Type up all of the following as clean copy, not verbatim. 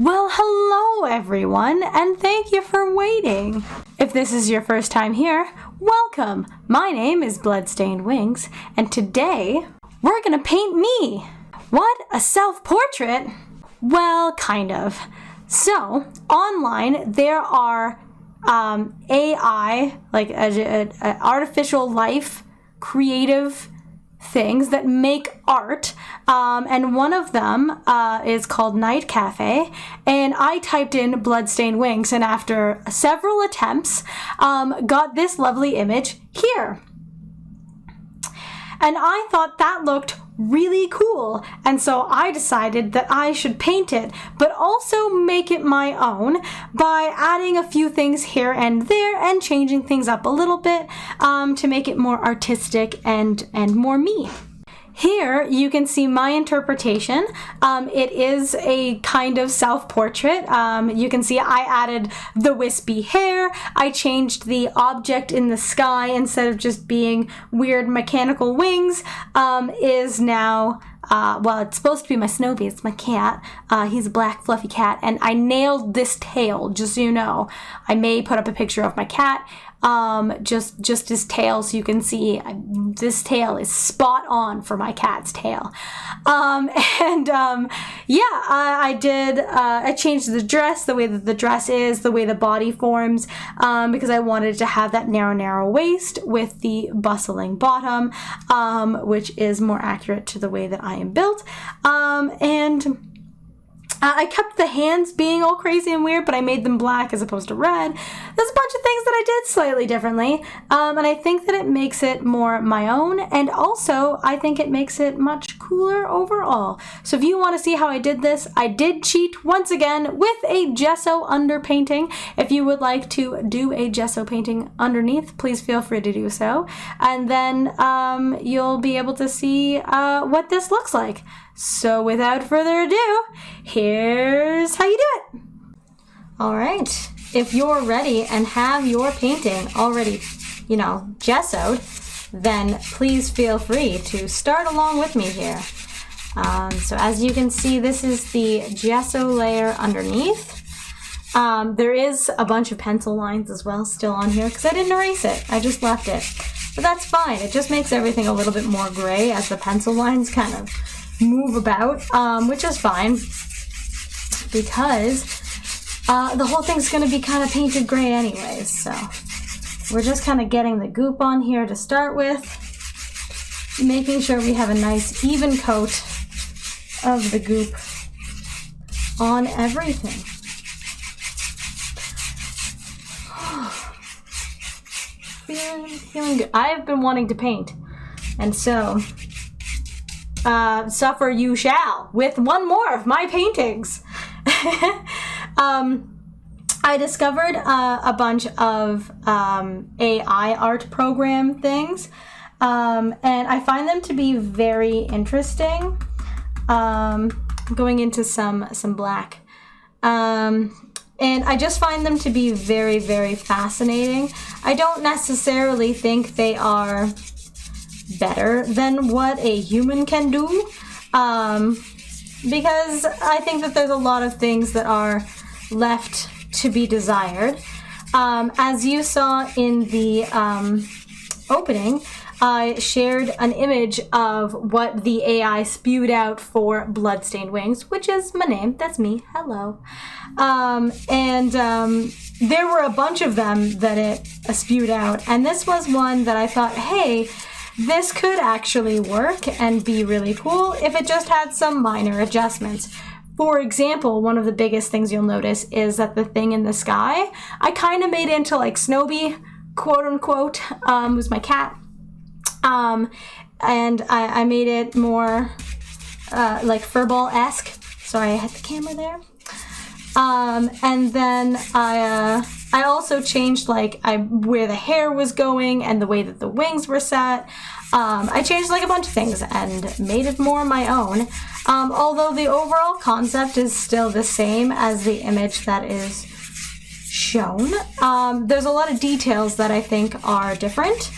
Well, hello everyone, and thank you for waiting. If this is your first time here, welcome. My name is Bloodstained Wings, and today we're gonna paint me. What? A self-portrait? Well, kind of. So, online there are AI, like artificial life, creative things that make art, and one of them is called Night Cafe, and I typed in Bloodstained Wings, and after several attempts got this lovely image here. And I thought that looked really cool, and so I decided that I should paint it, but also make it my own by adding a few things here and there and changing things up a little bit to make it more artistic and more me. Here you can see my interpretation. It is a kind of self-portrait. You can see I added the wispy hair. I changed the object in the sky, instead of just being weird mechanical wings, is now well, it's supposed to be my Snoopy. It's my cat. He's a black fluffy cat, and I nailed this tail, just so you know. I may put up a picture of my cat, just his tail, so you can see this tail is spot on for my cat's tail. I changed the dress, the way that the dress is, the way the body forms, because I wanted to have that narrow waist with the bustling bottom, which is more accurate to the way that I am built. I kept the hands being all crazy and weird, but I made them black as opposed to red. There's a bunch of things that I did slightly differently, and I think that it makes it more my own, and also I think it makes it much cooler overall. So if you want to see how I did this, I did cheat once again with a gesso underpainting. If you would like to do a gesso painting underneath, please feel free to do so, and then you'll be able to see what this looks like. So without further ado, here's how you do it. All right, if you're ready and have your painting already, gessoed, then please feel free to start along with me here. So as you can see, this is the gesso layer underneath. There is a bunch of pencil lines as well still on here because I didn't erase it, I just left it. But that's fine, it just makes everything a little bit more gray as the pencil lines kind of move about, which is fine because the whole thing's going to be kind of painted gray anyways, so we're just kind of getting the goop on here to start with, making sure we have a nice even coat of the goop on everything. Feeling good. I've been wanting to paint, and so suffer you shall with one more of my paintings. I discovered a bunch of AI art program things, and I find them to be very interesting. Going into some black, and I just find them to be very, very fascinating. I don't necessarily think they are better than what a human can do, because I think that there's a lot of things that are left to be desired. As you saw in the opening, I shared an image of what the AI spewed out for Bloodstained Wings, which is my name. That's me. Hello. There were a bunch of them that it spewed out, and this was one that I thought, hey, this could actually work and be really cool if it just had some minor adjustments. For example, one of the biggest things you'll notice is that the thing in the sky, I kind of made into like Snoopy, quote unquote, was my cat. And I made it more like furball-esque. Sorry, I had the camera there. And then I also changed where the hair was going and the way that the wings were set. I changed like a bunch of things and made it more my own. Although the overall concept is still the same as the image that is shown. There's a lot of details that I think are different,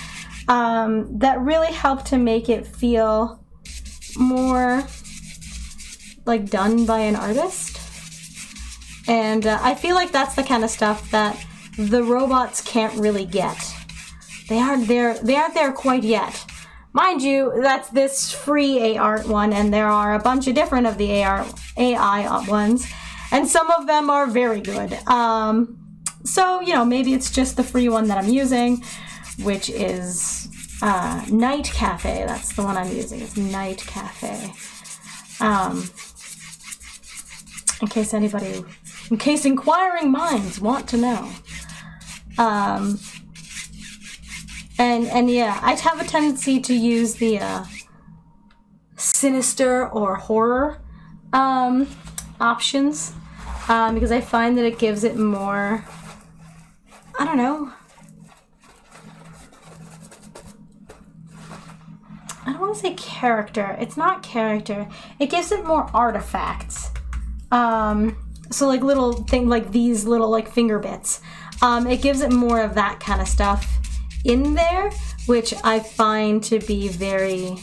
that really help to make it feel more like done by an artist. And I feel like that's the kind of stuff that the robots can't really get. They aren't there quite yet. Mind you, that's this free ART one, and there are a bunch of different of the AI ones, and some of them are very good. So, you know, maybe it's just the free one that I'm using, which is Night Cafe. That's the one I'm using. It's Night Cafe. In case inquiring minds want to know. And yeah, I have a tendency to use the sinister or horror options because I find that it gives it more, I don't know, I don't want to say character. It's not character. It gives it more artifacts. So like little thing like these little like finger bits. It gives it more of that kind of stuff in there, which I find to be very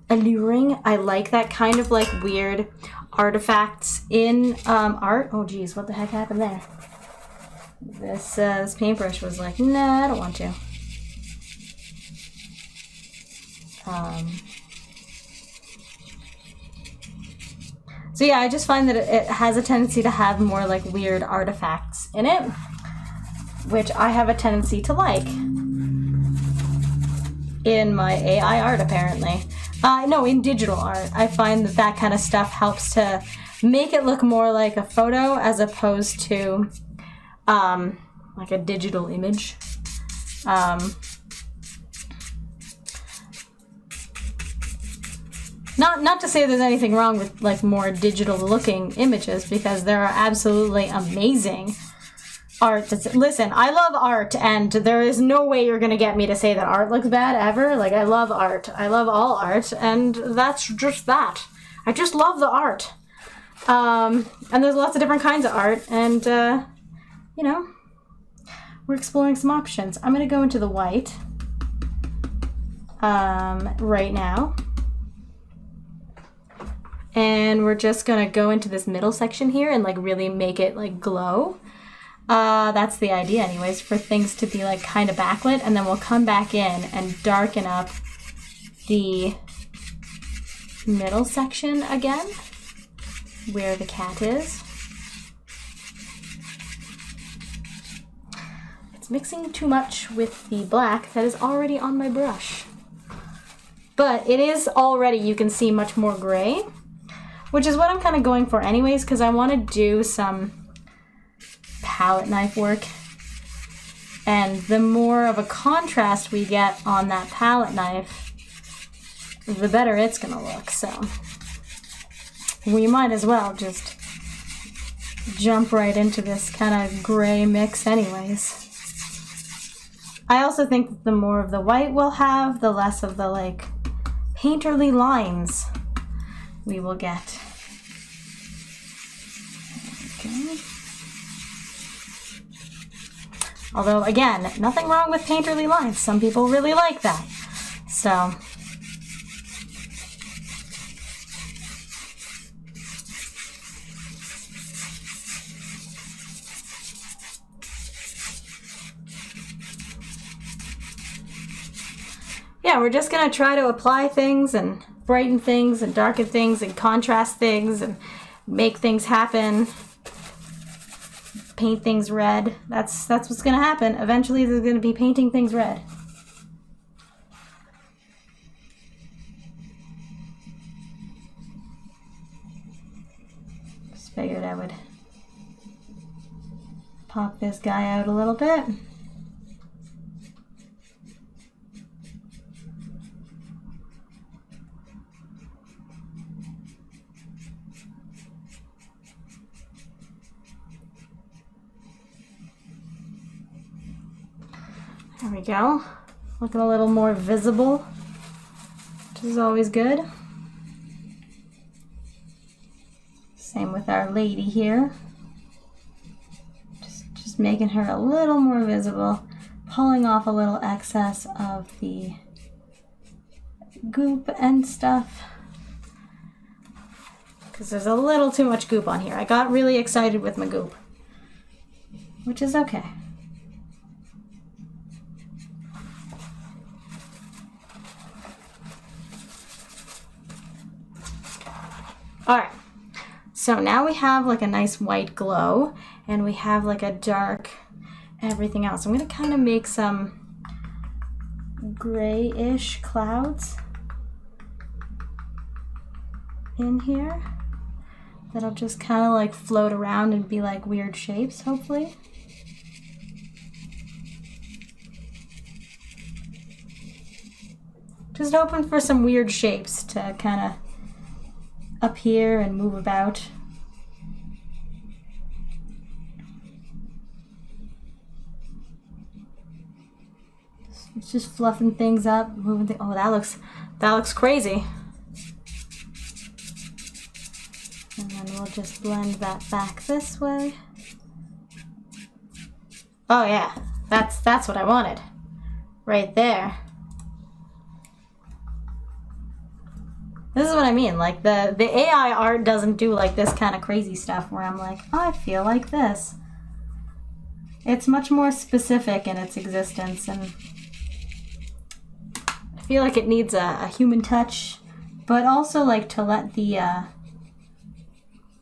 alluring. I like that kind of like weird artifacts in art. Oh geez, what the heck happened there? This paintbrush was like, nah, I don't want to. So yeah, I just find that it has a tendency to have more like weird artifacts in it, which I have a tendency to like in my AI art, apparently. No, in digital art. I find that that kind of stuff helps to make it look more like a photo as opposed to like a digital image. Not to say there's anything wrong with like more digital looking images, because there are absolutely amazing art. Listen, I love art, and there is no way you're gonna get me to say that art looks bad ever. Like, I love art. I love all art, and that's just that. I just love the art. And there's lots of different kinds of art, and you know, we're exploring some options. I'm gonna go into the white right now. And we're just gonna go into this middle section here and like really make it like glow. That's the idea anyways, for things to be like kind of backlit, and then we'll come back in and darken up the middle section again, where the cat is. It's mixing too much with the black that is already on my brush. But it is already, you can see, much more gray, which is what I'm kind of going for anyways, because I want to do some palette knife work. And the more of a contrast we get on that palette knife, the better it's going to look. So we might as well just jump right into this kind of gray mix anyways. I also think that the more of the white we'll have, the less of the like painterly lines we will get. Okay. Although, again, nothing wrong with painterly lines. Some people really like that. So, yeah, we're just going to try to apply things and brighten things and darken things and contrast things and make things happen. Paint things red. That's what's going to happen. Eventually there's going to be painting things red. Just figured I would pop this guy out a little bit. There we go. Looking a little more visible, which is always good. Same with our lady here. Just making her a little more visible, pulling off a little excess of the goop and stuff. because there's a little too much goop on here. I got really excited with my goop, which is okay. All right, so now we have like a nice white glow, and we have like a dark everything else. I'm gonna kind of make some grayish clouds in here that'll just kind of like float around and be like weird shapes, hopefully. Just hoping for some weird shapes to kind of appear and move about. It's just fluffing things up, moving oh, that looks crazy. And then we'll just blend that back this way. Oh yeah, that's what I wanted. Right there. This is what I mean, like the AI art doesn't do like this kind of crazy stuff where I'm like, oh, I feel like this. It's much more specific in its existence, and I feel like it needs a human touch, but also like to let the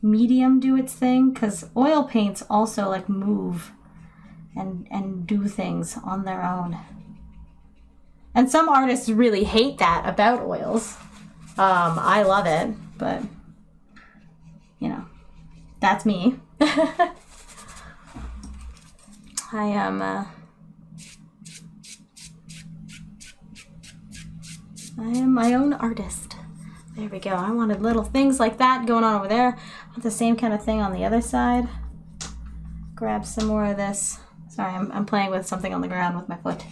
medium do its thing, because oil paints also like move and do things on their own. And some artists really hate that about oils. I love it, but you know, that's me. I am my own artist. There we go. I wanted little things like that going on over there. I want the same kind of thing on the other side. Grab some more of this. Sorry, I'm playing with something on the ground with my foot.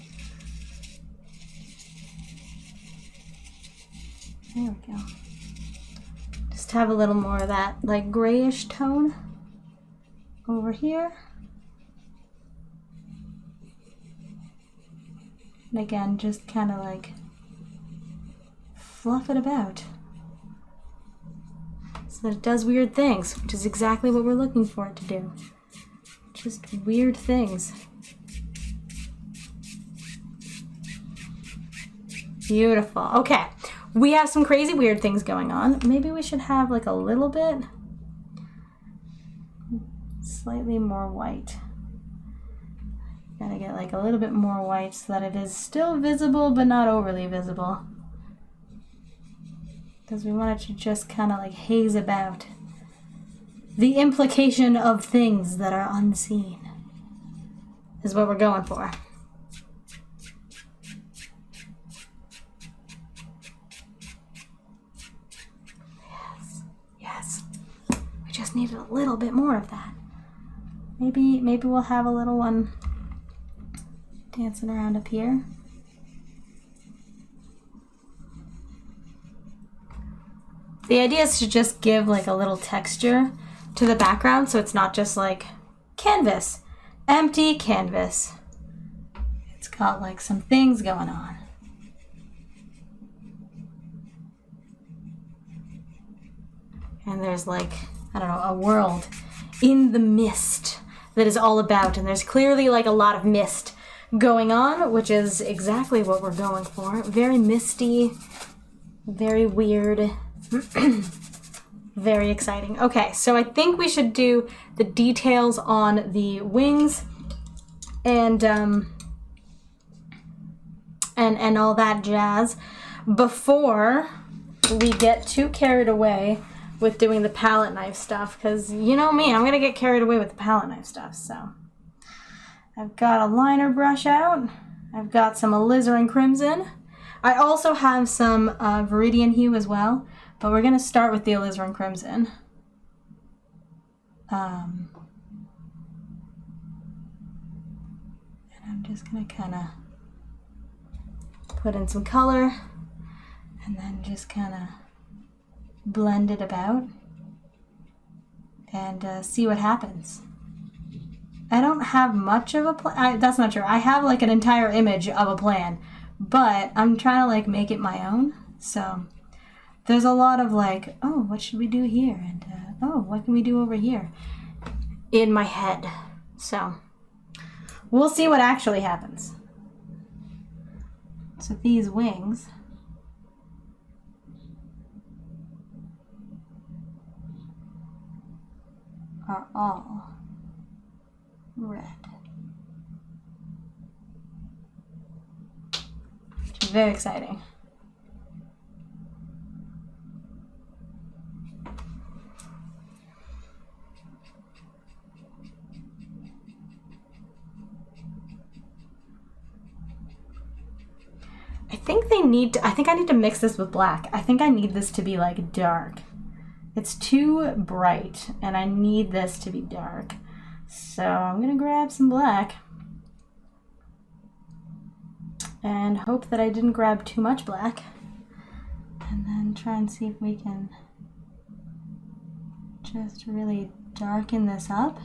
There we go. Just have a little more of that like grayish tone over here. And again, just kind of like fluff it about so that it does weird things, which is exactly what we're looking for it to do. Just weird things. Beautiful. Okay. We have some crazy weird things going on. Maybe we should have like a little bit slightly more white. Gotta get like a little bit more white so that it is still visible but not overly visible. Because we want it to just kind of like haze about the implication of things that are unseen is what we're going for. Just needed a little bit more of that. Maybe we'll have a little one dancing around up here. The idea is to just give like a little texture to the background so it's not just like canvas, empty canvas. It's got like some things going on. And there's like, I don't know, a world in the mist that is all about. And there's clearly like a lot of mist going on, which is exactly what we're going for. Very misty, very weird, very exciting. Okay, so I think we should do the details on the wings and all that jazz before we get too carried away with doing the palette knife stuff, because you know me, I'm gonna get carried away with the palette knife stuff. So I've got a liner brush out. I've got some alizarin crimson. I also have some Viridian Hue as well, but we're gonna start with the alizarin crimson. And I'm just gonna kind of put in some color and then just kind of blend it about and see what happens. I don't have much of a plan. That's not true. I have like an entire image of a plan, but I'm trying to like make it my own. So there's a lot of like, oh, what should we do here? And, oh, what can we do over here? In my head. So, we'll see what actually happens. So these wings are all red. Which is very exciting. I think I need to mix this with black. I think I need this to be like dark. It's too bright and I need this to be dark. So I'm gonna grab some black and hope that I didn't grab too much black, and then try and see if we can just really darken this up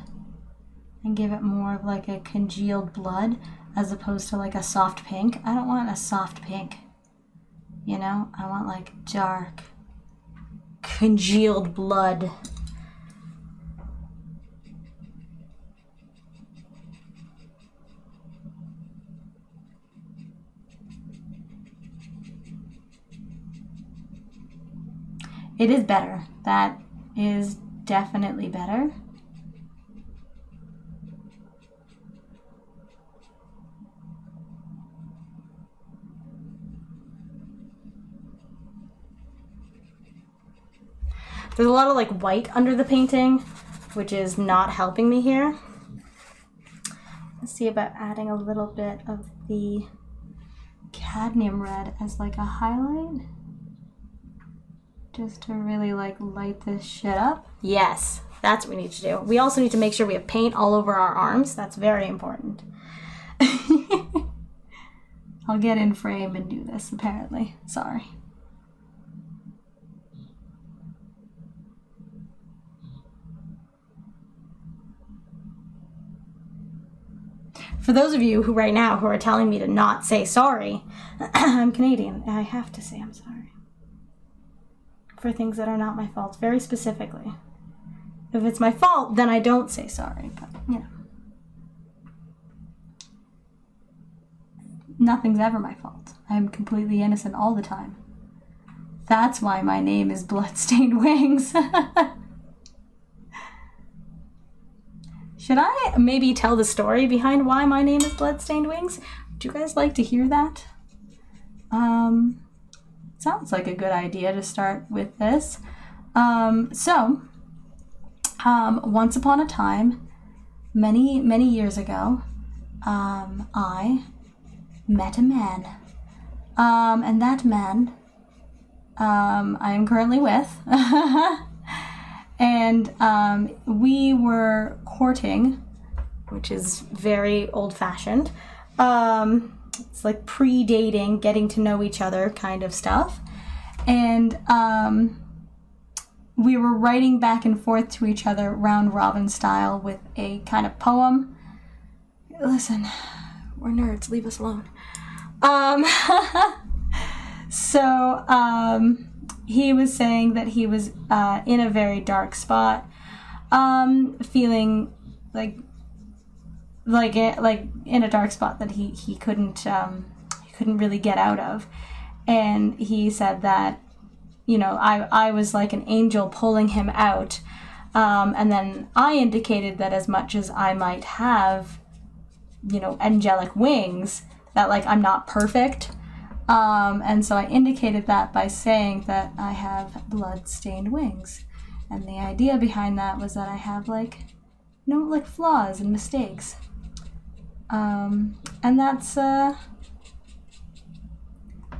and give it more of like a congealed blood as opposed to like a soft pink. I don't want a soft pink, you know? I want like dark, congealed blood. It is better. That is definitely better. There's a lot of like white under the painting, which is not helping me here. Let's see about adding a little bit of the cadmium red as like a highlight. Just to really like light this shit up. Yes, that's what we need to do. We also need to make sure we have paint all over our arms. That's very important. I'll get in frame and do this apparently. Sorry. For those of you who right now who are telling me to not say sorry, I'm Canadian. I have to say I'm sorry. For things that are not my fault, very specifically. If it's my fault, then I don't say sorry, but, you know. Nothing's ever my fault. I'm completely innocent all the time. That's why my name is Bloodstained Wings. Should I maybe tell the story behind why my name is Bloodstained Wings? Would you guys like to hear that? Sounds like a good idea to start with this. Once upon a time, many years ago, I met a man. And that man, I am currently with. And we were courting, which is very old-fashioned. It's like pre-dating, getting to know each other kind of stuff. And we were writing back and forth to each other round robin style with a kind of poem. Listen, we're nerds, leave us alone. He was saying that he was in a very dark spot, feeling like in a dark spot that he couldn't really get out of. And he said that, you know, I was like an angel pulling him out. And then I indicated that as much as I might have, you know, angelic wings, that like I'm not perfect. And so I indicated that by saying that I have blood-stained wings. And the idea behind that was that I have like, you know, like flaws and mistakes. And that's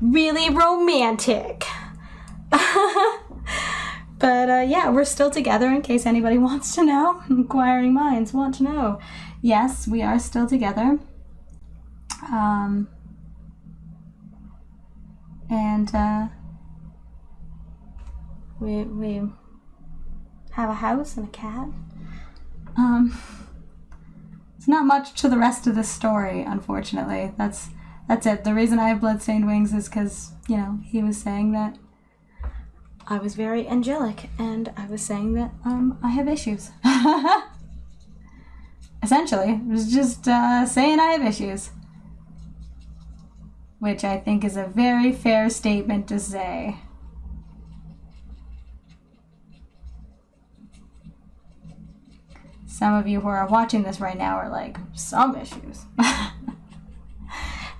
really romantic. But yeah, we're still together in case anybody wants to know. Inquiring minds want to know. Yes, we are still together. We have a house and a cat. It's not much to the rest of the story, unfortunately. That's it. The reason I have blood-stained wings is because, you know, he was saying that I was very angelic, and I was saying that I have issues. Essentially, I was just saying I have issues. Which I think is a very fair statement to say. Some of you who are watching this right now are like, some issues.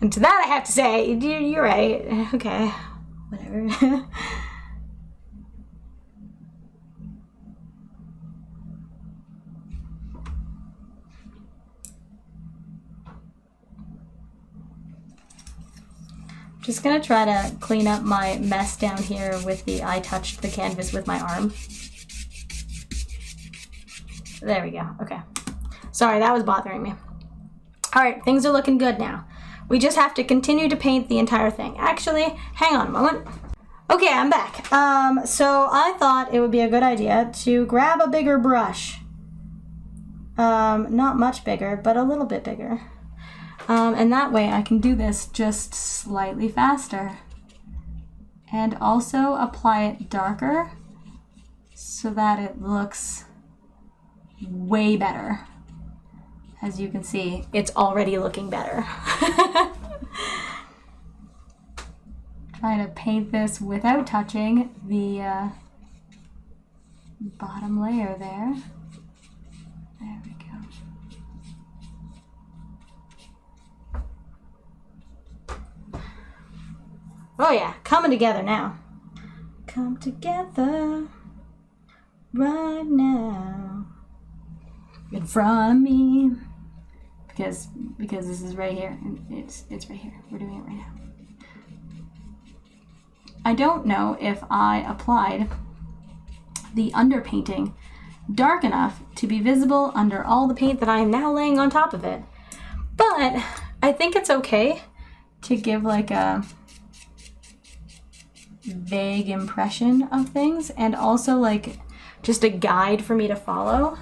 And to that I have to say, you're right. Okay, whatever. Just gonna try to clean up my mess down here with I touched the canvas with my arm. There we go, okay. Sorry, that was bothering me. All right, things are looking good now. We just have to continue to paint the entire thing. Actually, hang on a moment. Okay, I'm back. So I thought it would be a good idea to grab a bigger brush. Not much bigger, but a little bit bigger. And that way I can do this just slightly faster. And also apply it darker so that it looks way better. As you can see, it's already looking better. Trying to paint this without touching the bottom layer there. There we go. Oh yeah, coming together now. Come together right now in front of me. Because this is right here. It's right here. We're doing it right now. I don't know if I applied the underpainting dark enough to be visible under all the paint that I am now laying on top of it. But I think it's okay to give like a vague impression of things and also like just a guide for me to follow.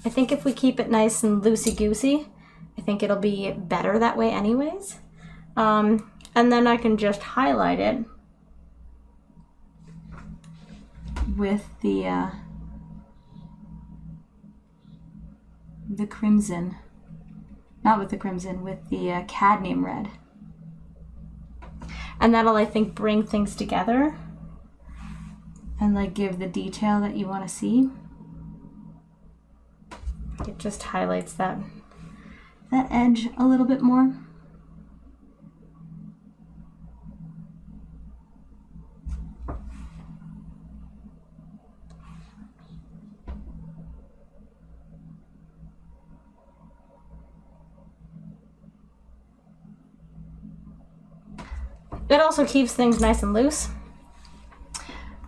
I think if we keep it nice and loosey-goosey, I think it'll be better that way anyways. And then I can just highlight it with the crimson. Not with the crimson, with the cadmium red. And that'll, I think, bring things together and like give the detail that you want to see. It just highlights that edge a little bit more. It also keeps things nice and loose,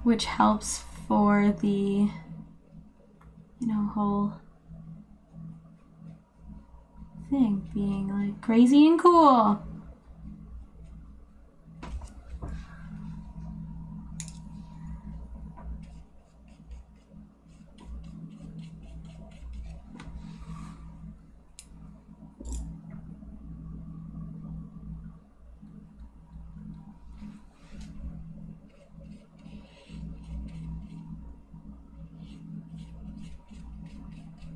which helps for the, whole thing being like crazy and cool.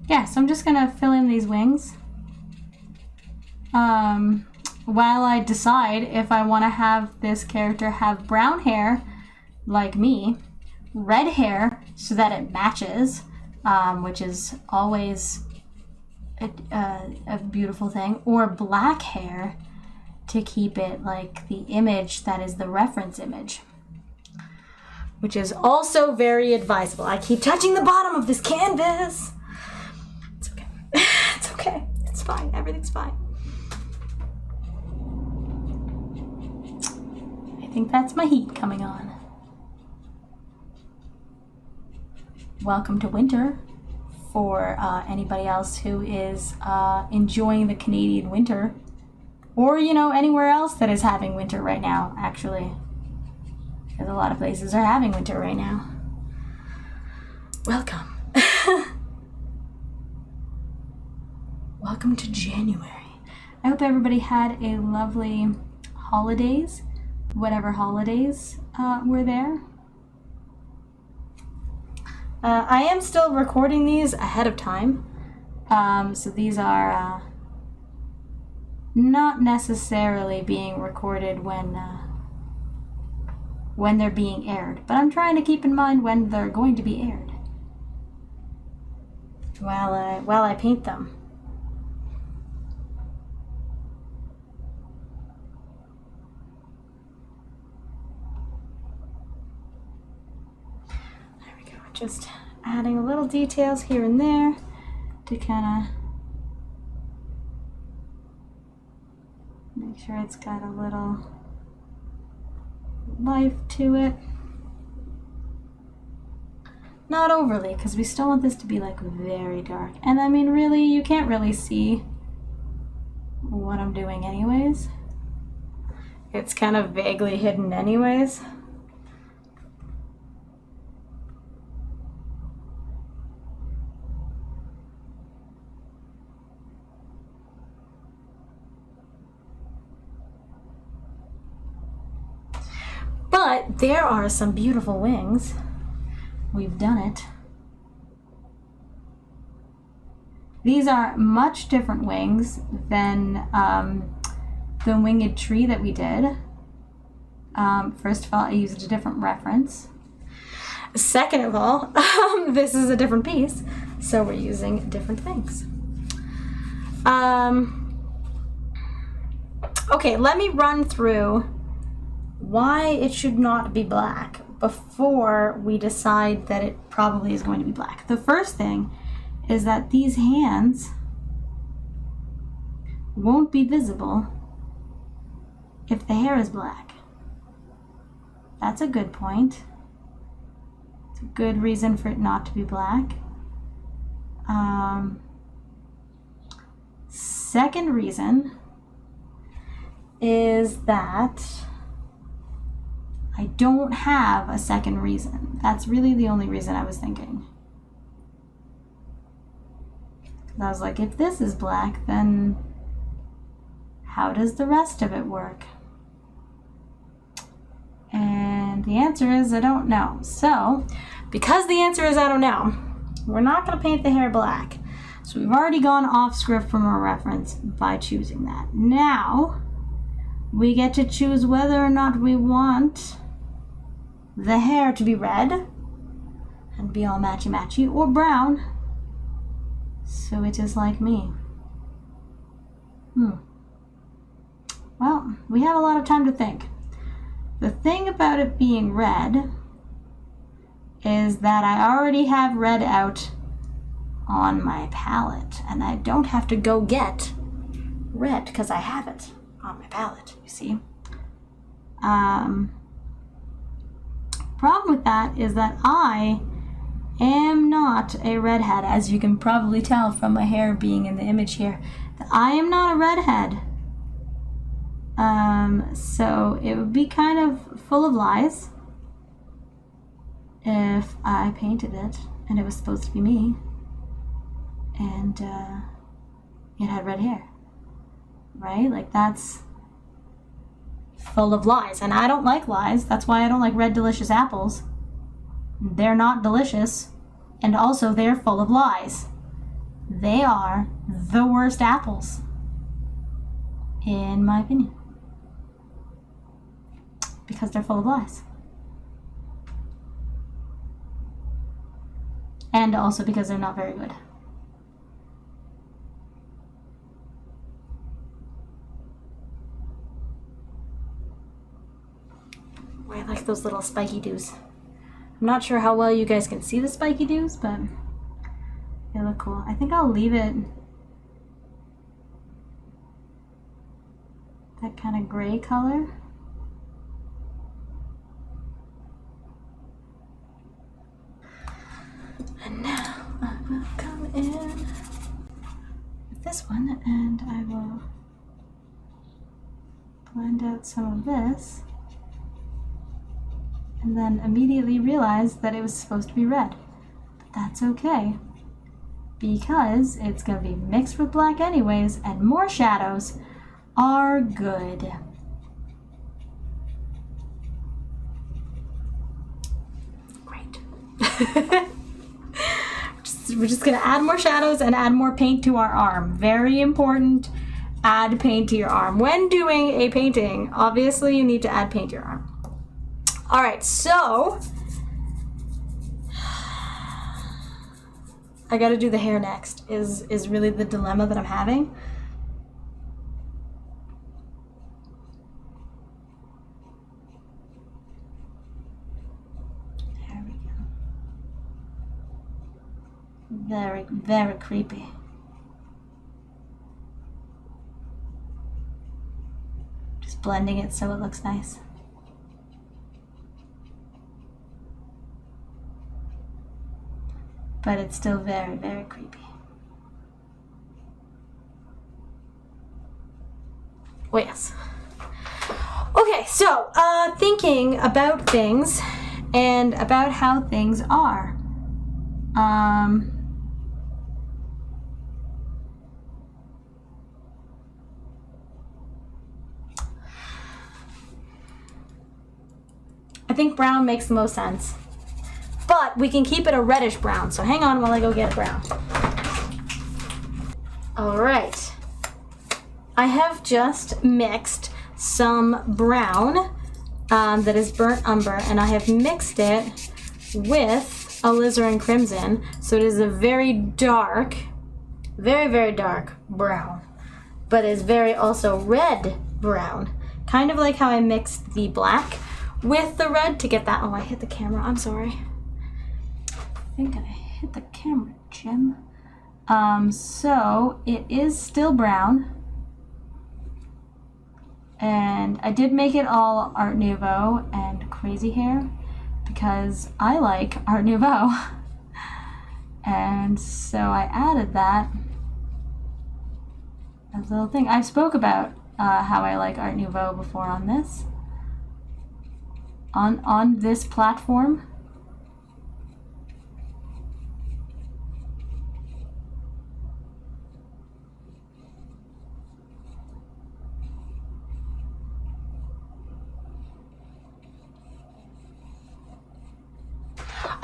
Yeah, so I'm just gonna fill in these wings while I decide if I want to have this character have brown hair like me, red hair so that it matches, which is always a beautiful thing, or black hair to keep it like the image that is the reference image, which is also very advisable. I keep touching the bottom of this canvas. It's okay. It's okay. It's fine. Everything's fine. I think that's my heat coming on. Welcome to winter for anybody else who is enjoying the Canadian winter, or anywhere else that is having winter right now, actually, because a lot of places are having winter right now. Welcome. Welcome to January. I hope everybody had a lovely holidays, whatever holidays were there. I am still recording these ahead of time. So these are not necessarily being recorded when they're being aired, but I'm trying to keep in mind when they're going to be aired while I paint them. There we go. Just adding a little details here and there to kind of make sure it's got a little life to it. Not overly, because we still want this to be like very dark. And I mean, really, you can't really see what I'm doing anyways. It's kind of vaguely hidden anyways. But there are some beautiful wings. We've done it. These are much different wings than the winged tree that we did. First of all, I used a different reference. Second of all, this is a different piece, so we're using different things. Okay, let me run through why it should not be black before we decide that it probably is going to be black. The first thing is that these hands won't be visible if the hair is black. That's a good point. It's a good reason for it not to be black. Second reason is that I don't have a second reason. That's really the only reason I was thinking. I was like, if this is black, then how does the rest of it work? And the answer is I don't know. So, because the answer is I don't know, we're not going to paint the hair black. So we've already gone off script from our reference by choosing that. Now, we get to choose whether or not we want the hair to be red and be all matchy-matchy, or brown, so it is like me. Well, we have a lot of time to think. The thing about it being red is that I already have red out on my palette, and I don't have to go get red because I have it on my palette, you see. Problem with that is that I am not a redhead, as you can probably tell from my hair being in the image here. I am not a redhead. So it would be kind of full of lies if I painted it and it was supposed to be me and it had red hair, right? Like, that's full of lies, and I don't like lies. That's why I don't like red delicious apples. They're not delicious, and also they're full of lies. They are the worst apples, in my opinion, because they're full of lies. And also because they're not very good. I like those little spiky doos. I'm not sure how well you guys can see the spiky doos, but they look cool. I think I'll leave it that kind of gray color. And now I will come in with this one and I will blend out some of this. And then immediately realized that it was supposed to be red. But that's okay, because it's going to be mixed with black anyways, and more shadows are good. Great. we're just gonna add more shadows and add more paint to our arm. Very important, add paint to your arm. When doing a painting, obviously you need to add paint to your arm. All right, so I gotta do the hair next, is really the dilemma that I'm having. There we go. Very, very creepy. Just blending it so it looks nice. But it's still very, very creepy. Oh yes. Okay, so thinking about things and about how things are. I think brown makes the most sense. But we can keep it a reddish brown, so hang on while I go get a brown. All right. I have just mixed some brown that is burnt umber, and I have mixed it with alizarin crimson, so it is a very dark, very, very dark brown, but is very also red brown. Kind of like how I mixed the black with the red to get that. Oh, I hit the camera, I'm sorry. I think I hit the camera, Jim. So it is still brown. And I did make it all Art Nouveau and crazy hair because I like Art Nouveau. And so I added that as a little thing. I spoke about how I like Art Nouveau before on this. On this platform.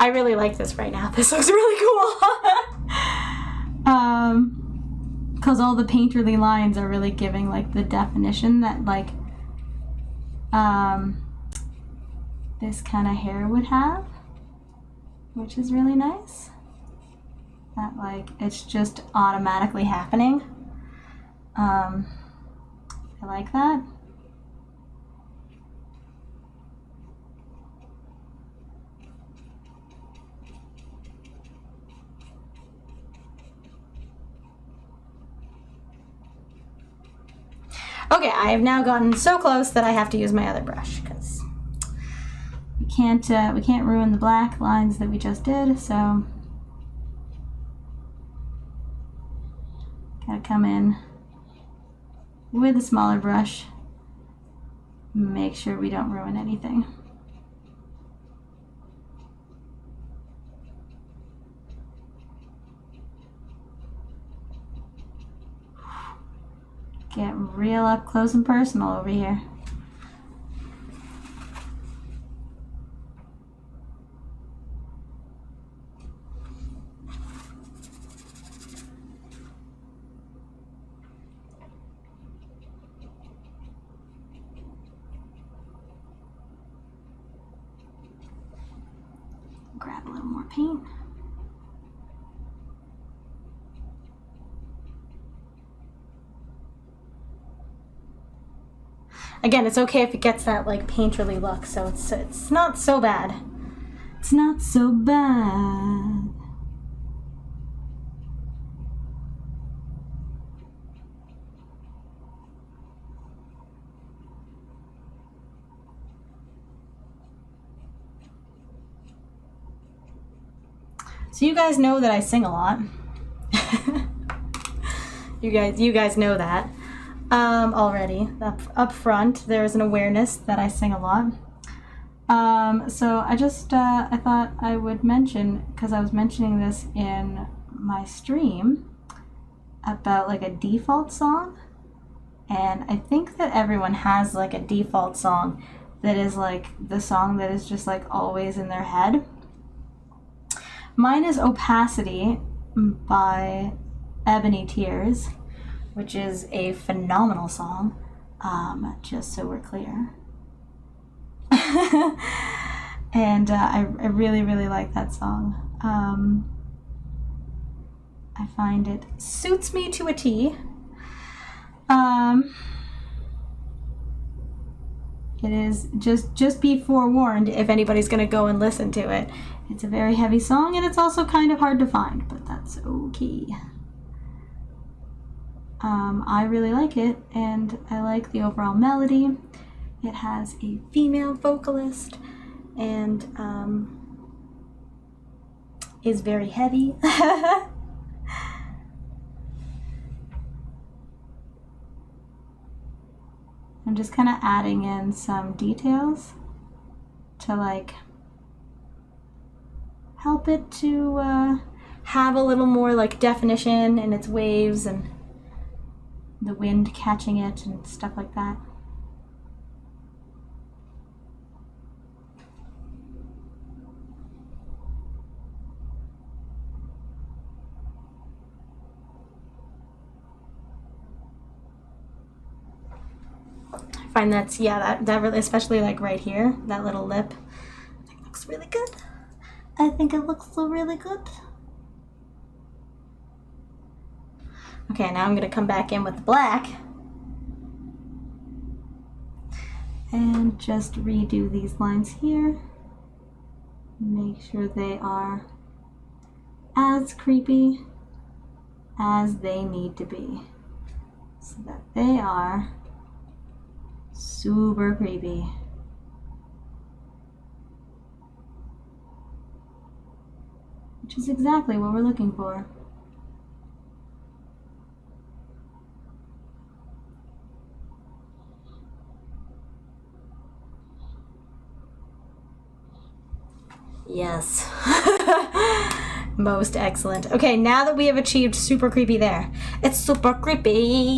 I really like this right now. This looks really cool. Because all the painterly lines are really giving like the definition that like this kind of hair would have, which is really nice. That like it's just automatically happening. I like that. Okay, I have now gotten so close that I have to use my other brush because we can't ruin the black lines that we just did. So gotta come in with a smaller brush, make sure we don't ruin anything. Get real up close and personal over here. Grab a little more paint. Again, it's okay if it gets that like painterly look, so it's not so bad. It's not so bad. So you guys know that I sing a lot. you guys know that. Already up front there's an awareness that I sing a lot, so I just I thought I would mention, because I was mentioning this in my stream about like a default song, and I think that everyone has like a default song that is like the song that is just like always in their head. Mine is Opacity by Ebony Tears, which is a phenomenal song, just so we're clear. And I really, really like that song. I find it suits me to a T. It is just be forewarned if anybody's gonna go and listen to it. It's a very heavy song, and it's also kind of hard to find, but that's okay. I really like it, and I like the overall melody. It has a female vocalist, and is very heavy. I'm just kind of adding in some details to like help it to have a little more like definition in its waves and the wind catching it and stuff like that. I find that's, yeah, that really, especially like right here, that little lip, I think looks really good. I think it looks so really good. Okay, now I'm gonna come back in with the black and just redo these lines here. Make sure they are as creepy as they need to be so that they are super creepy. Which is exactly what we're looking for. Yes. Most excellent. Okay, now that we have achieved super creepy there, it's super creepy,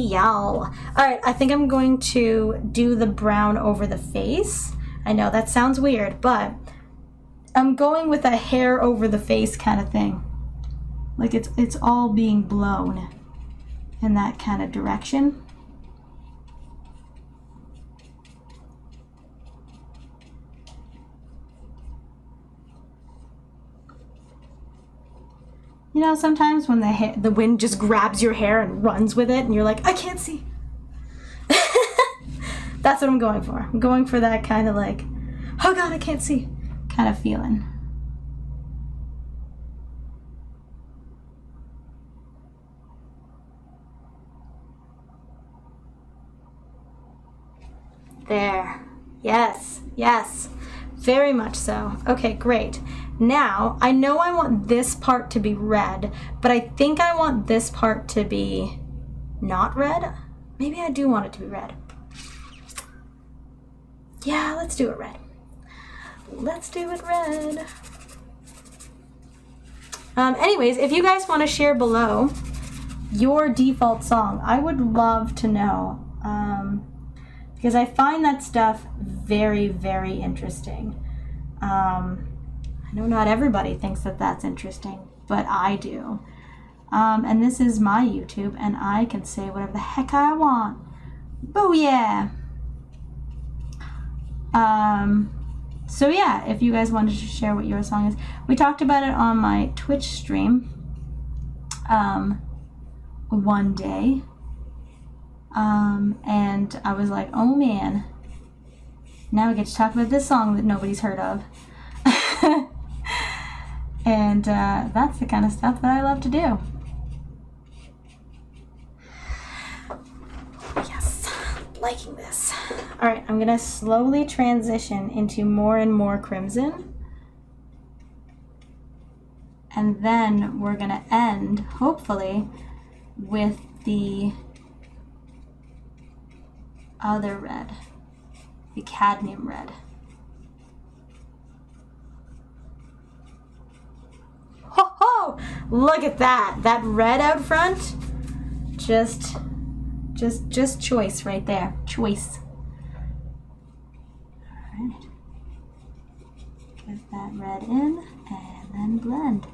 y'all. All right, I think I'm going to do the brown over the face. I know that sounds weird, but I'm going with a hair over the face kind of thing. Like it's all being blown in that kind of direction. You know, sometimes when the wind just grabs your hair and runs with it and you're like, I can't see. That's what I'm going for. I'm going for that kind of like, oh God, I can't see kind of feeling. There. Yes, yes. Very much so. Okay, great. Now, I know I want this part to be red, but I think I want this part to be not red. Maybe I do want it to be red. Yeah, let's do it red. Let's do it red. Anyways, if you guys want to share below your default song, I would love to know. Because I find that stuff very, very interesting. I know not everybody thinks that that's interesting, but I do. And this is my YouTube, and I can say whatever the heck I want. Booyah! So yeah, if you guys wanted to share what your song is, we talked about it on my Twitch stream one day. And I was like, oh man, now we get to talk about this song that nobody's heard of. And that's the kind of stuff that I love to do. Yes, liking this. All right, I'm gonna slowly transition into more and more crimson. And then we're gonna end, hopefully, with the other red, the cadmium red. Ho ho! Look at that! That red out front, just choice right there. Choice. All right. Get that red in and then blend.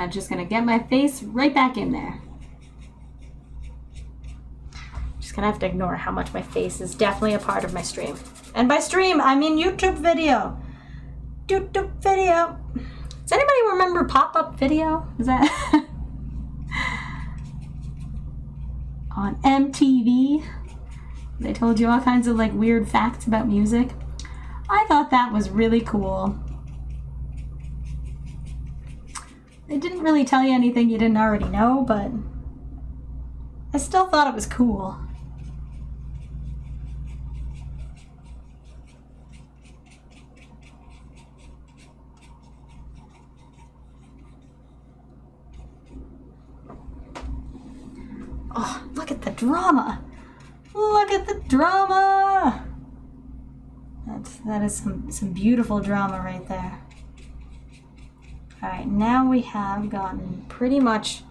Just gonna get my face right back in there. Just gonna have to ignore how much my face is definitely a part of my stream. And by stream, I mean YouTube video. YouTube video. Does anybody remember pop-up video? Is that on MTV? They told you all kinds of like weird facts about music. I thought that was really cool. They didn't really tell you anything you didn't already know, but I still thought it was cool. Oh, look at the drama. Look at the drama. That is some beautiful drama right there. All right, now we have gotten pretty much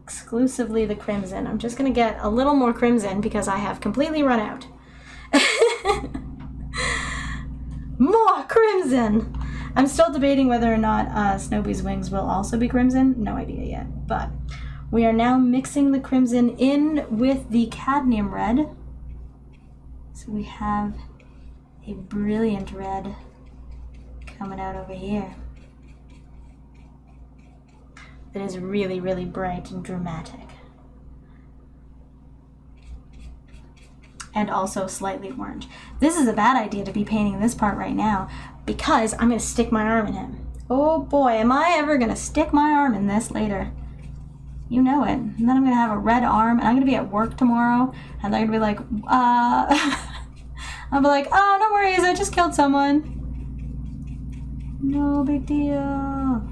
exclusively the crimson. I'm just gonna get a little more crimson because I have completely run out. More crimson. I'm still debating whether or not Snowy's wings will also be crimson. No idea yet, but we are now mixing the crimson in with the cadmium red. So we have a brilliant red coming out over here. It is really, really bright and dramatic. And also slightly orange. This is a bad idea to be painting this part right now because I'm gonna stick my arm in him. Oh boy, am I ever gonna stick my arm in this later. You know it. And then I'm gonna have a red arm and I'm gonna be at work tomorrow and they're gonna be like, I'll be like, oh, no worries, I just killed someone. No big deal.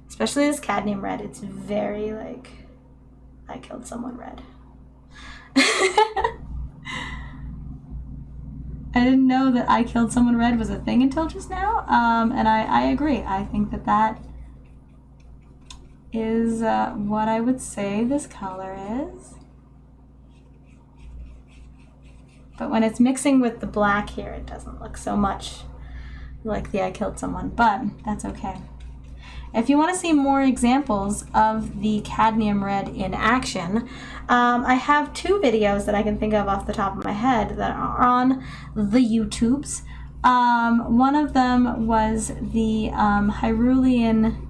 Especially this cadmium red, it's very like, I killed someone red. I didn't know that I killed someone red was a thing until just now, and I agree. I think that is what I would say this color is. But when it's mixing with the black here, it doesn't look so much like the I killed someone, but that's okay. If you want to see more examples of the cadmium red in action, I have two videos that I can think of off the top of my head that are on the YouTubes. One of them was the Hyrulean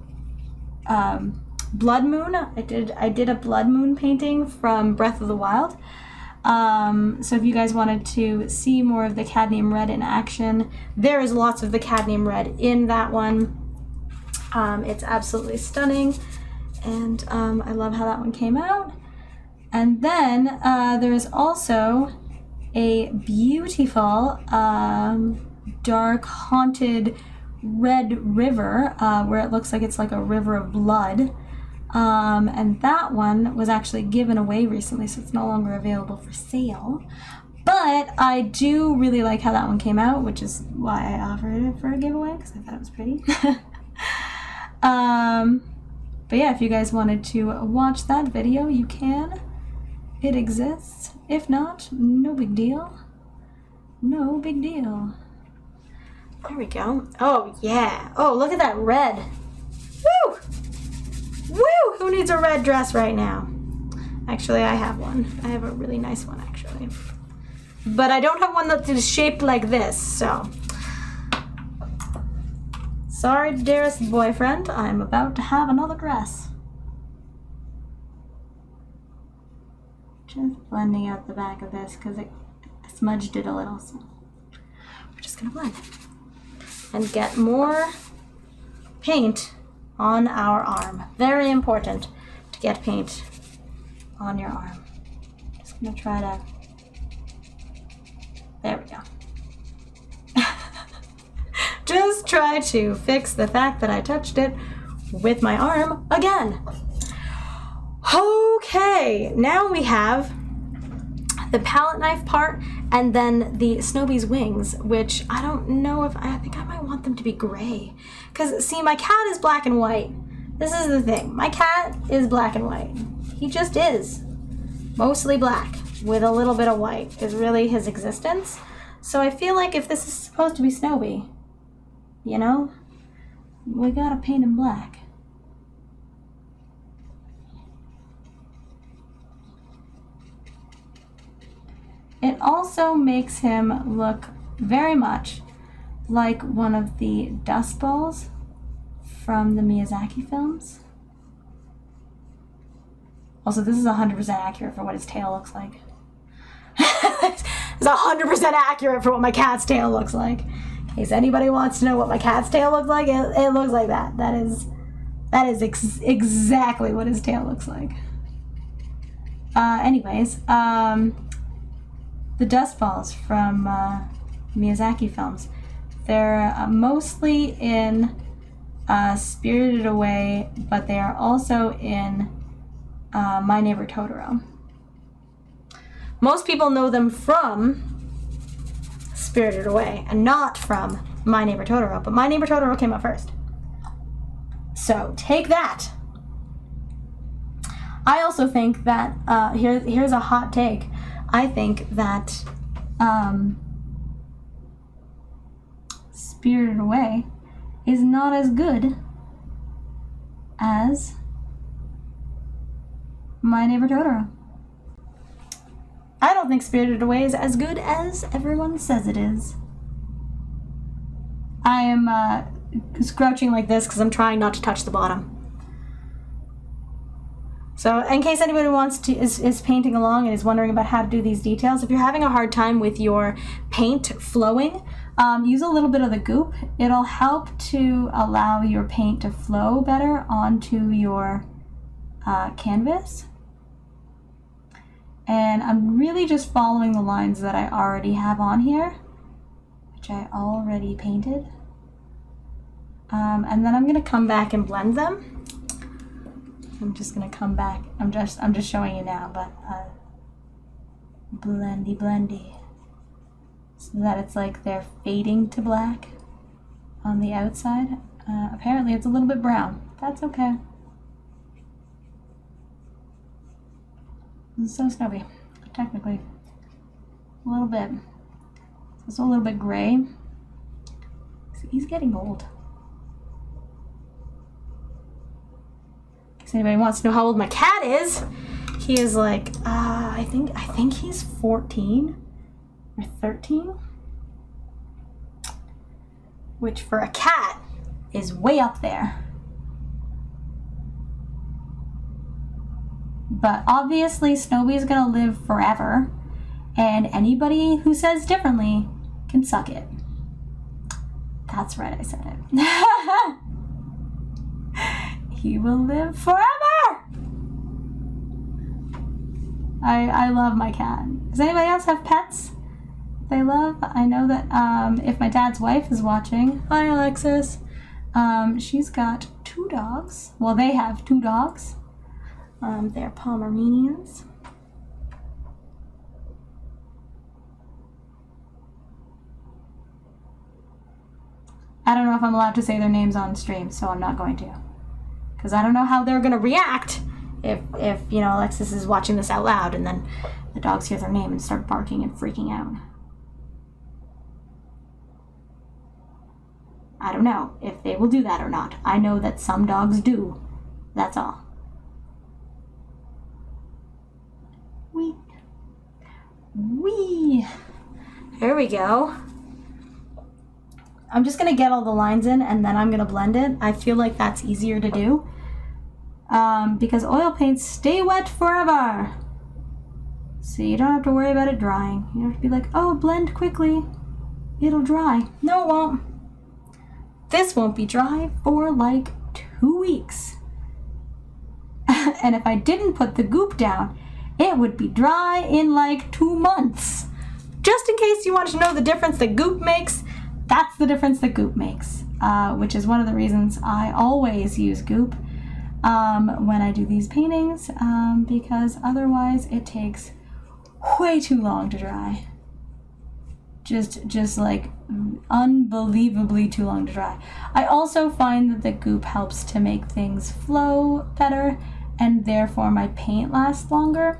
Blood Moon. I did a Blood Moon painting from Breath of the Wild. So if you guys wanted to see more of the cadmium red in action, there is lots of the cadmium red in that one. It's absolutely stunning, and I love how that one came out. And then there's also a beautiful dark haunted red river where it looks like it's like a river of blood. And that one was actually given away recently, so it's no longer available for sale. But I do really like how that one came out, which is why I offered it for a giveaway, because I thought it was pretty. But yeah, if you guys wanted to watch that video, you can. It exists. If not, no big deal. No big deal. There we go. Oh, yeah. Oh, look at that red. Woo! Woo! Who needs a red dress right now? Actually, I have one. I have a really nice one, actually. But I don't have one that is shaped like this, so... Sorry, dearest boyfriend, I'm about to have another dress. Just blending out the back of this because I smudged it a little, so we're just gonna blend and get more paint on our arm. Very important to get paint on your arm. Just gonna try to, there we go. Just try to fix the fact that I touched it with my arm again. Okay, now we have the palette knife part and then the Snowy's wings, which I don't know if, I think I might want them to be gray. Because, see, my cat is black and white. This is the thing. My cat is black and white. He just is. Mostly black with a little bit of white is really his existence. So I feel like if this is supposed to be Snowy, you know, we gotta paint him black. It also makes him look very much like one of the dust balls from the Miyazaki films. Also, this is 100% accurate for what his tail looks like. It's 100% accurate for what my cat's tail looks like. In case anybody wants to know what my cat's tail looks like, it looks like that. That is exactly what his tail looks like. Anyways, the dust balls from Miyazaki films, they're mostly in Spirited Away, but they are also in My Neighbor Totoro. Most people know them from Spirited Away and not from My Neighbor Totoro, but My Neighbor Totoro came out first. So take that. I also think that, here's a hot take. I think that Spirited Away is not as good as My Neighbor Totoro. I don't think Spirited Away is as good as everyone says it is. I am scrouching like this because I'm trying not to touch the bottom. So in case anybody is painting along and is wondering about how to do these details, if you're having a hard time with your paint flowing, use a little bit of the goop. It'll help to allow your paint to flow better onto your canvas. And I'm really just following the lines that I already have on here, which I already painted. And then I'm gonna come back and blend them. I'm just gonna come back. I'm just showing you now, but blendy, so that it's like they're fading to black on the outside. Apparently, it's a little bit brown. That's okay. It's so snubby, technically. A little bit. It's also a little bit gray. See, he's getting old. If anybody wants to know how old my cat is, he is like, I think he's 14 or 13, which for a cat is way up there. But obviously Snowy's gonna live forever, and anybody who says differently can suck it. That's right, I said it. He will live forever! I love my cat. Does anybody else have pets they love? I know that if my dad's wife is watching, hi Alexis, she's got 2 dogs. Well, they have 2 dogs. They're Pomeranians. I don't know if I'm allowed to say their names on stream, so I'm not going to. Because I don't know how they're going to react if Alexis is watching this out loud and then the dogs hear their name and start barking and freaking out. I don't know if they will do that or not. I know that some dogs do. That's all. Wee. There we go. I'm just going to get all the lines in and then I'm going to blend it. I feel like that's easier to do. Because oil paints stay wet forever. So you don't have to worry about it drying. You don't have to be like, oh, blend quickly. It'll dry. No, it won't. This won't be dry for like 2 weeks. And if I didn't put the goop down, it would be dry in like 2 months. Just in case you want to know the difference that goop makes, that's the difference that goop makes, which is one of the reasons I always use goop when I do these paintings, because otherwise it takes way too long to dry. Just like unbelievably too long to dry. I also find that the goop helps to make things flow better and therefore my paint lasts longer,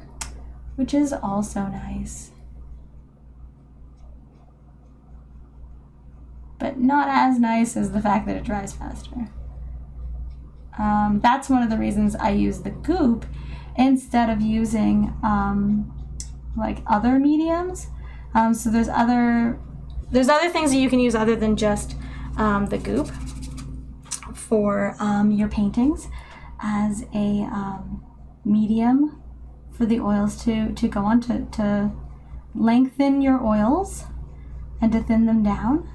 which is also nice. but not as nice as the fact that it dries faster. That's one of the reasons I use the goop instead of using like other mediums. So there's other things that you can use other than just the goop for your paintings as a medium for the oils to go on to lengthen your oils and to thin them down.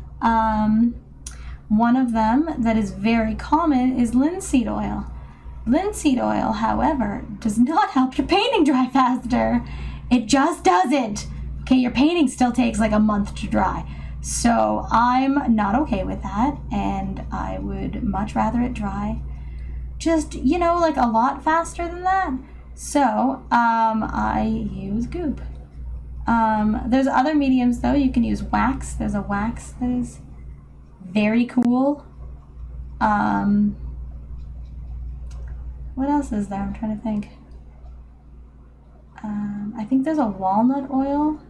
One of them that is very common is linseed oil. Linseed oil, however, does not help your painting dry faster. It just doesn't. Okay, your painting still takes like a month to dry. So I'm not okay with that, and I would much rather it dry just, like a lot faster than that. So I use goop. There's other mediums though. You can use wax. There's a wax that is very cool. What else is there? I'm trying to think. I think there's a walnut oil.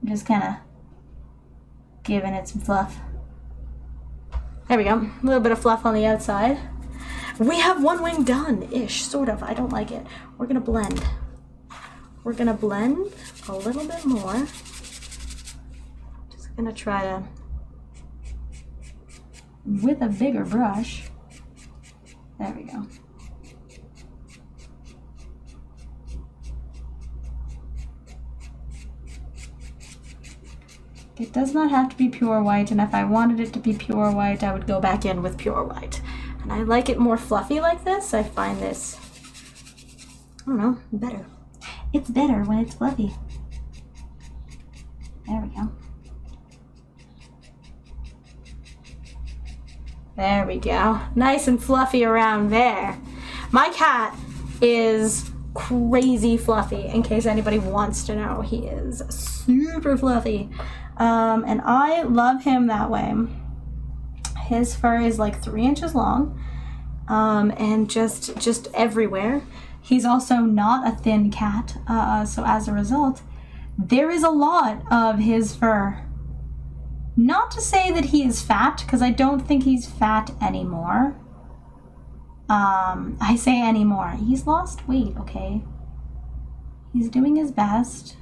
I'm just kind of giving it some fluff. There we go. A little bit of fluff on the outside. We have one wing done-ish, sort of. I don't like it. We're going to blend. We're going to blend a little bit more. Just going to try to, with a bigger brush. There we go. It does not have to be pure white, and if I wanted it to be pure white, I would go back in with pure white. And I like it more fluffy like this. I find this, I don't know, better. It's better when it's fluffy. There we go. There we go. Nice and fluffy around there. My cat is crazy fluffy, in case anybody wants to know. He is super fluffy. And I love him that way. His fur is like 3 inches long, and just everywhere. He's also not a thin cat, so as a result, there is a lot of his fur. Not to say that he is fat, because I don't think he's fat anymore. I say anymore. He's lost weight, okay? He's doing his best.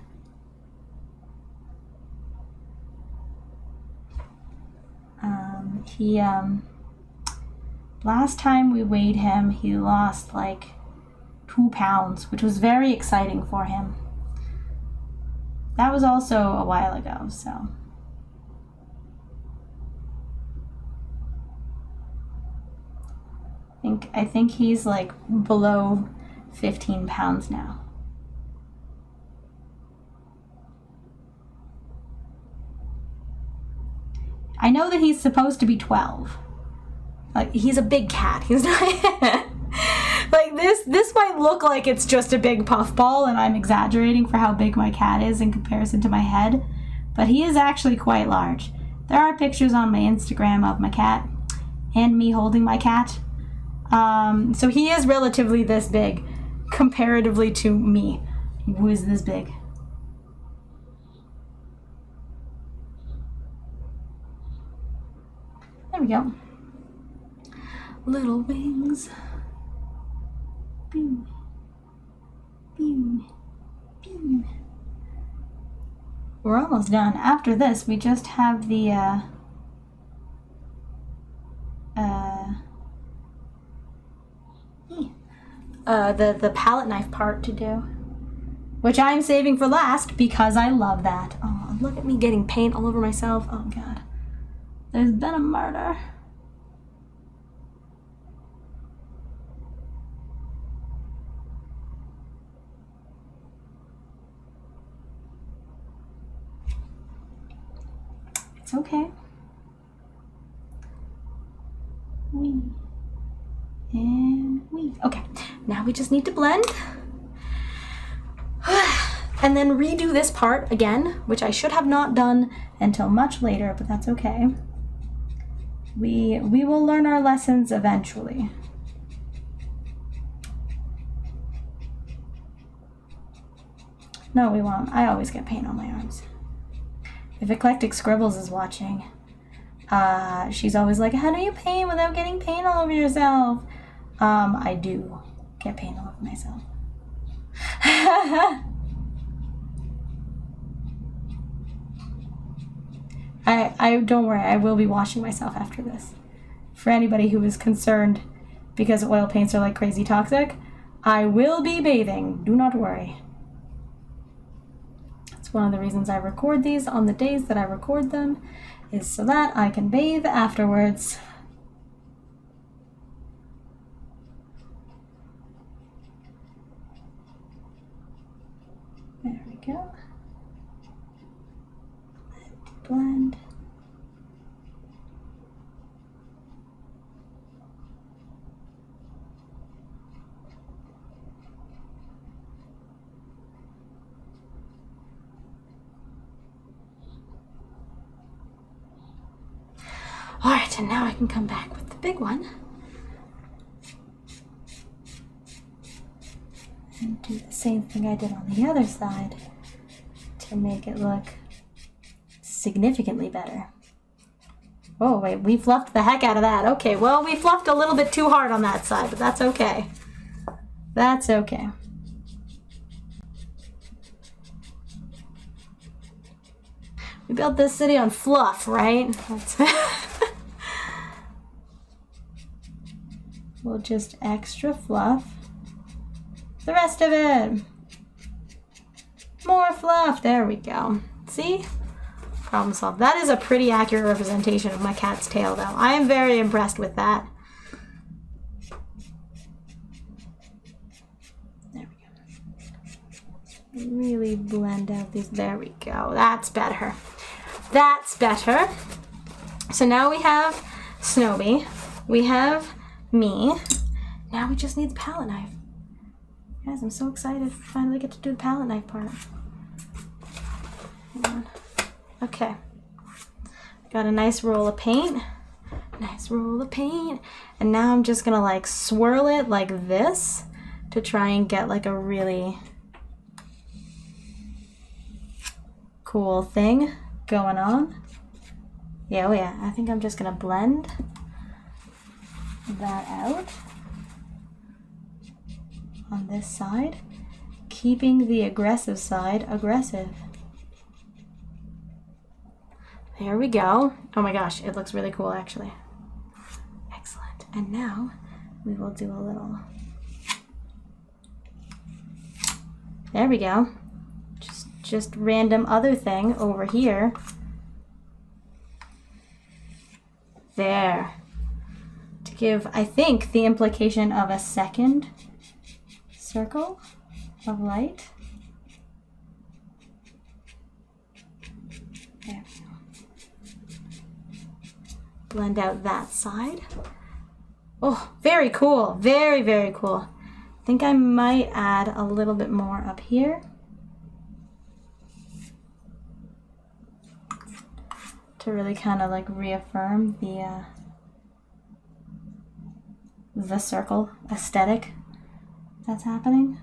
Last time we weighed him, he lost like 2 pounds, which was very exciting for him. That was also a while ago, so. I think he's like below 15 pounds now. I know that he's supposed to be 12. Like, he's a big cat. He's not like this might look like it's just a big puffball, and I'm exaggerating for how big my cat is in comparison to my head, but he is actually quite large. There are pictures on my Instagram of my cat and me holding my cat. So he is relatively this big comparatively to me, who is this big. There we go. Little wings. Boom. Boom. Boom. We're almost done. After this, we just have the palette knife part to do, which I'm saving for last because I love that. Oh, look at me getting paint all over myself. Oh God. There's been a murder. It's okay. Okay, now we just need to blend. And then redo this part again, which I should have not done until much later, but that's okay. We will learn our lessons eventually. No, we won't. I always get paint on my arms. If Eclectic Scribbles is watching, she's always like, how do you paint without getting paint all over yourself? I do get paint all over myself. I don't worry, I will be washing myself after this. For anybody who is concerned because oil paints are like crazy toxic, I will be bathing. Do not worry. It's one of the reasons I record these on the days that I record them, is so that I can bathe afterwards. There we go. Blend. All right, and now I can come back with the big one and do the same thing I did on the other side to make it look significantly better. Oh, wait, we fluffed the heck out of that. Okay, well, we fluffed a little bit too hard on that side, but that's okay. That's okay. We built this city on fluff, right? We'll just extra fluff the rest of it. More fluff. There we go. See? Problem solved. That is a pretty accurate representation of my cat's tail, though. I am very impressed with that. There we go. Really blend out these. There we go. That's better. That's better. So now we have Snowy. We have me. Now we just need the palette knife. Guys, I'm so excited to finally get to do the palette knife part. Hang on. Okay. Got a nice roll of paint. Nice roll of paint. And now I'm just gonna like swirl it like this to try and get like a really cool thing going on. Yeah, oh yeah. I think I'm just gonna blend that out on this side, keeping the aggressive side aggressive. There we go. Oh my gosh, it looks really cool actually. Excellent. And now we will do a little, there we go. Just random other thing over here. There. To give, I think, the implication of a second circle of light. There we go. Blend out that side. Oh, very cool. Very, very cool. I think I might add a little bit more up here. To really kind of like reaffirm the circle aesthetic that's happening.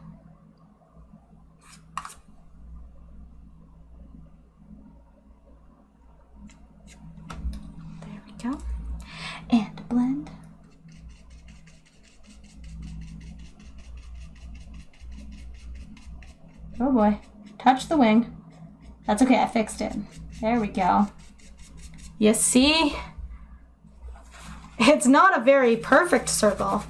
There we go. And blend. Oh boy, touch the wing. That's okay, I fixed it. There we go. You see? It's not a very perfect circle,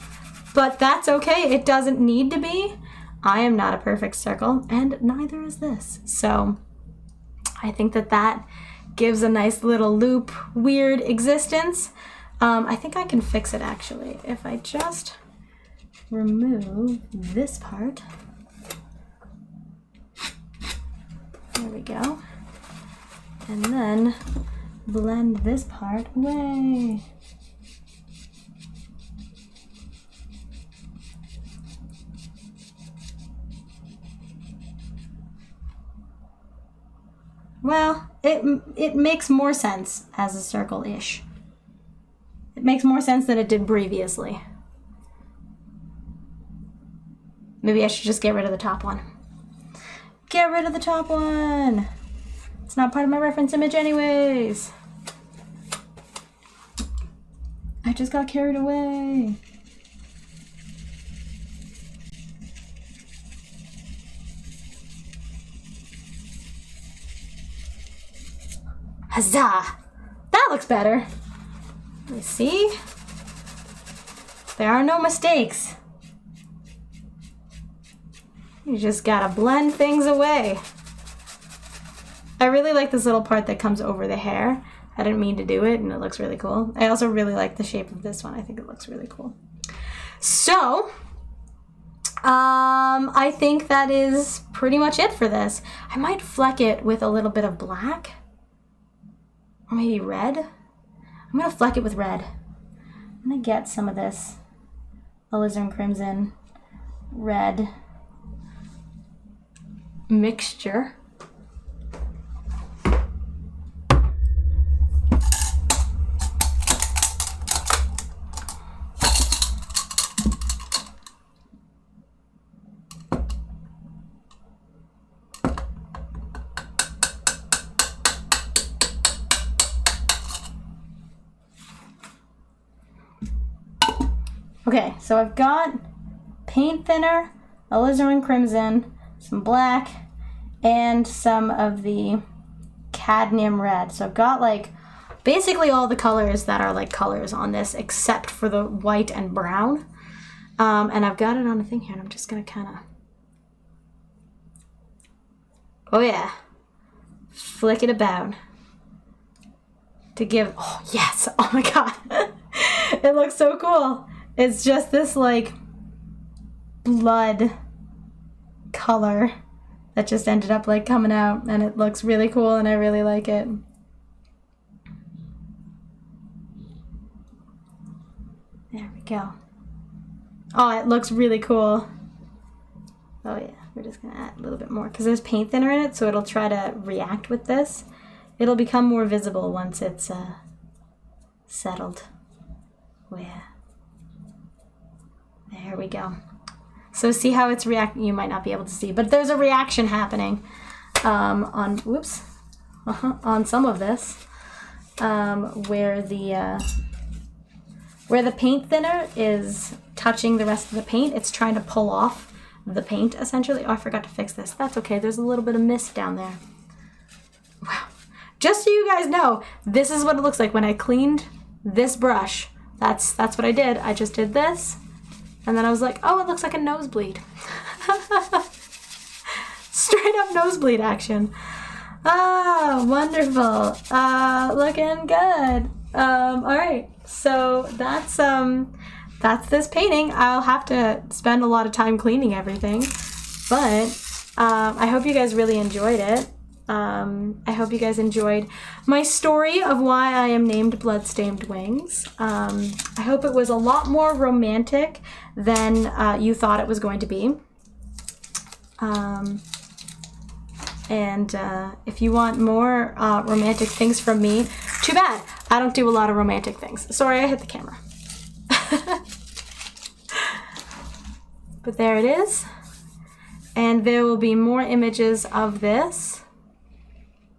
but that's okay. It doesn't need to be. I am not a perfect circle, and neither is this. So I think that gives a nice little loop, weird existence. I think I can fix it actually. If I just remove this part. There we go. And then blend this part away. Well, it makes more sense as a circle-ish. It makes more sense than it did previously. Maybe I should just get rid of the top one. Get rid of the top one. It's not part of my reference image anyways. I just got carried away. Huzzah! That looks better. Let me see. There are no mistakes. You just gotta blend things away. I really like this little part that comes over the hair. I didn't mean to do it, and it looks really cool. I also really like the shape of this one. I think it looks really cool. So, I think that is pretty much it for this. I might fleck it with a little bit of black. Or maybe red. I'm gonna fleck it with red. I'm gonna get some of this alizarin crimson red mixture. Okay, so I've got paint thinner, alizarin crimson, some black, and some of the cadmium red. So I've got like basically all the colors that are like colors on this except for the white and brown. And I've got it on a thing here, and I'm just gonna kind of, oh yeah, flick it about to give, oh yes, oh my god, it looks so cool. It's just this like blood color that just ended up like coming out, and it looks really cool, and I really like it. There we go. Oh, it looks really cool. Oh yeah, we're just gonna add a little bit more because there's paint thinner in it, so it'll try to react with this. It'll become more visible once it's settled. Oh yeah. There we go. So see how it's reacting? You might not be able to see, but there's a reaction happening on some of this where the paint thinner is touching the rest of the paint. It's trying to pull off the paint essentially. Oh, I forgot to fix this. That's okay. There's a little bit of mist down there. Wow. Just so you guys know, this is what it looks like when I cleaned this brush. That's what I did. I just did this. And then I was like, oh, it looks like a nosebleed. Straight up nosebleed action. Ah, wonderful. Looking good. All right. So that's this painting. I'll have to spend a lot of time cleaning everything, but I hope you guys really enjoyed it. I hope you guys enjoyed my story of why I am named Bloodstained Wings. I hope it was a lot more romantic than you thought it was going to be. And if you want more romantic things from me, too bad. I don't do a lot of romantic things. Sorry, I hit the camera. But there it is. And there will be more images of this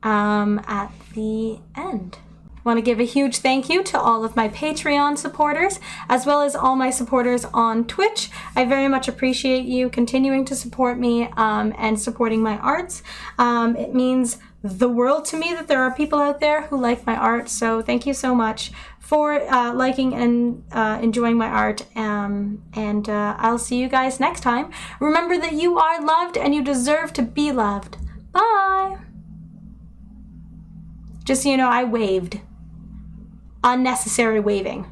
at the end. I want to give a huge thank you to all of my Patreon supporters, as well as all my supporters on Twitch. I very much appreciate you continuing to support me and supporting my arts. It means the world to me that there are people out there who like my art, so thank you so much for liking and enjoying my art, and I'll see you guys next time. Remember that you are loved and you deserve to be loved. Bye! Just so you know, I waved. Unnecessary waving.